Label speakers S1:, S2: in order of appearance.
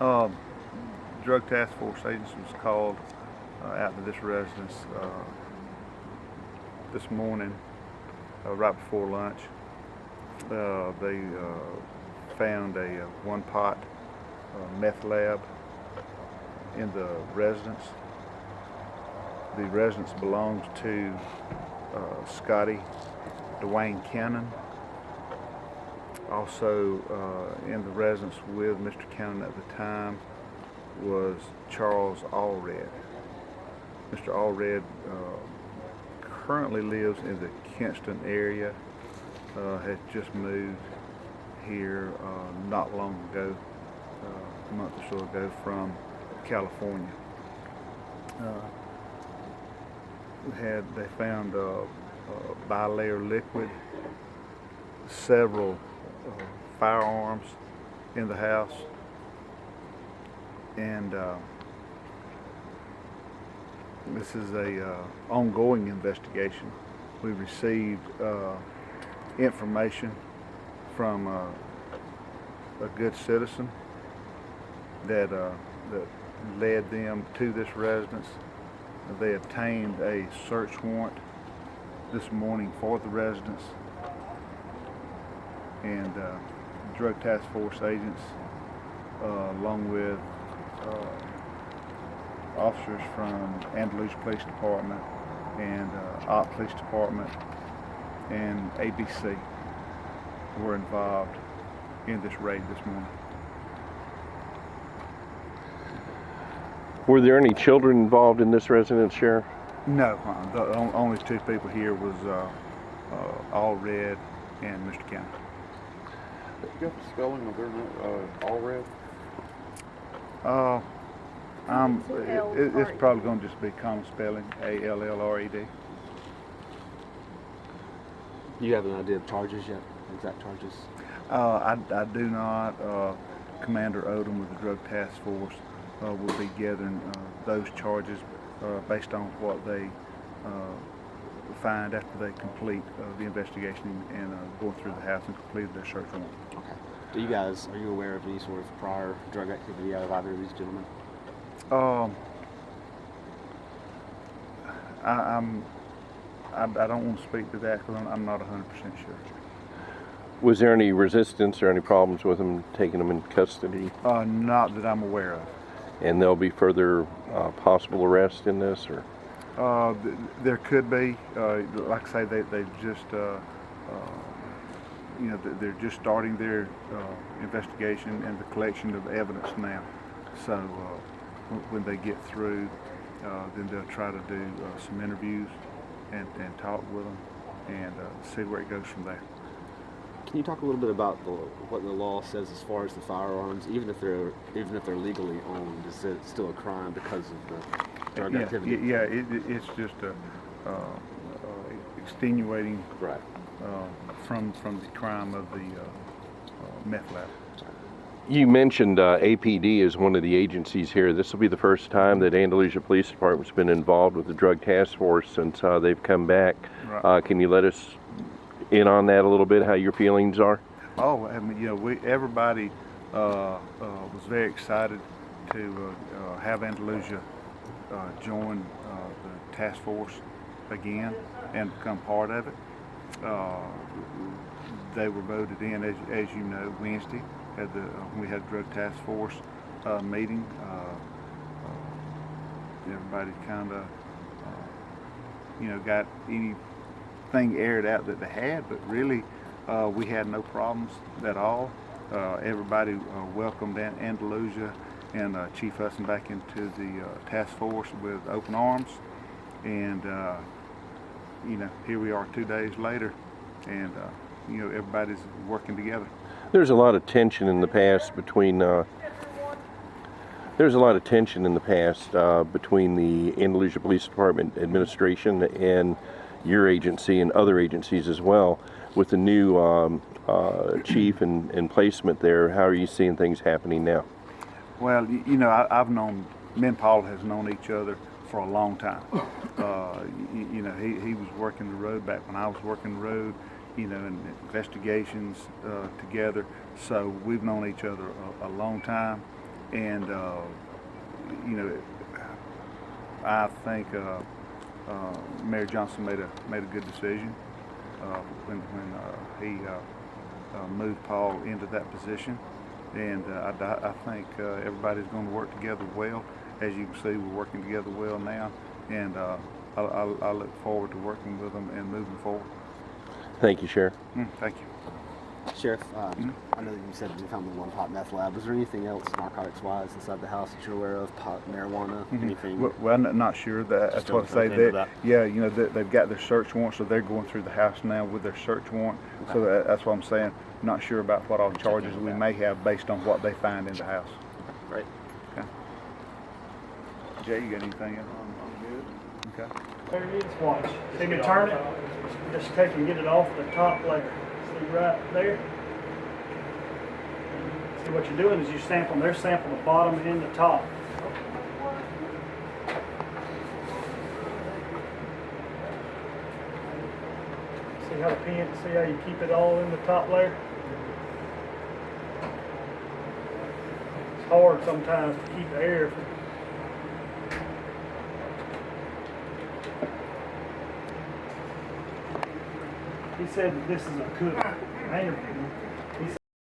S1: Uh, Drug Task Force agents was called out to this residence this morning right before lunch. They found a one pot meth lab in the residence. The residence belongs to Scotty Dwayne Cannon. Also in the residence with Mr. Cannon at the time was Charles Allred. Mr. Allred currently lives in the Kinston area, has just moved here not long ago, a month or so ago from California. They found bilayer liquid, several firearms in the house, and this is a ongoing investigation. We received information from a good citizen that led them to this residence. They obtained a search warrant this morning for the residence, and Drug Task Force agents, along with officers from Andalusia Police Department and Ott Police Department and ABC, were involved in this raid this morning.
S2: Were there any children involved in this residence, Sheriff?
S1: No, the only two people here was Allred and Mr. Cannon.
S3: You got the spelling of their name, Allred?
S1: It's probably going to just be common spelling, Allred.
S4: You have an idea of charges yet? Exact charges?
S1: I do not. Commander Odom with the Drug Task Force will be gathering those charges based on what they find after they complete the investigation and going through the house and completed their search warrant.
S4: Okay. Are you aware of any sort of prior drug activity out of either of these gentlemen?
S1: I don't want to speak to that because I'm not 100% sure.
S2: Was there any resistance or any problems with them taking them in custody?
S1: Not that I'm aware of.
S2: And there'll be further possible arrest in this, or?
S1: There could be. Like I say, they just, they're just starting their investigation and the collection of evidence now. So when they get through, then they'll try to do some interviews and talk with them and see where it goes from there.
S4: Can you talk a little bit about what the law says as far as the firearms, even if they're legally owned? Is it still a crime because of the drug activity?
S1: Yeah, it's just extenuating
S4: Right.
S1: From the crime of the meth lab.
S2: You mentioned APD as one of the agencies here. This will be the first time that Andalusia Police Department's been involved with the Drug Task Force since they've come back.
S1: Right.
S2: Can you let us in on that a little bit, how your feelings are?
S1: Oh, I mean, everybody was very excited to have Andalusia join the task force again and become part of it. They were voted in, as you know, Wednesday. We had Drug Task Force meeting. Everybody kind of, got anything aired out that they had, but really we had no problems at all. Everybody welcomed Andalusia and Chief Hudson back into the task force with open arms, and here we are 2 days later, and everybody's working together.
S2: There's a lot of tension in the past between the Andalusia Police Department administration and your agency and other agencies as well. With the new chief and placement there, how are you seeing things happening now?
S1: Well, I've known, me and Paul has known each other for a long time. He was working the road back when I was working the road, and investigations together. So we've known each other a long time. And you know, I think Mayor Johnson made a good decision when he moved Paul into that position, and I think everybody's going to work together well. As you can see, we're working together well now, and I look forward to working with them and moving forward.
S2: Thank you, Sheriff.
S1: Thank you.
S4: Sheriff, I know that you said you found the one pot meth lab. Was there anything else narcotics-wise inside the house that you're aware of? Pot, marijuana, anything?
S1: Well, I'm not sure. That's
S4: Still
S1: what I say.
S4: looking into that?
S1: Yeah, you know, they've got their search warrant, so they're going through the house now with their search warrant.
S4: Okay.
S1: So that's what I'm saying. Not sure about what all charges we may have based on what they find in the house.
S4: Right.
S1: Okay. Jay, you got anything else? I'm good. Okay.
S5: There it is, watch. See me turn it? Just take and get it off the top layer. See right there? See what you're doing is you sample, they're sampling the bottom and the top. See how the pin, see how you keep it all in the top layer? It's hard sometimes to keep the air from. He said that this is a cook hanger.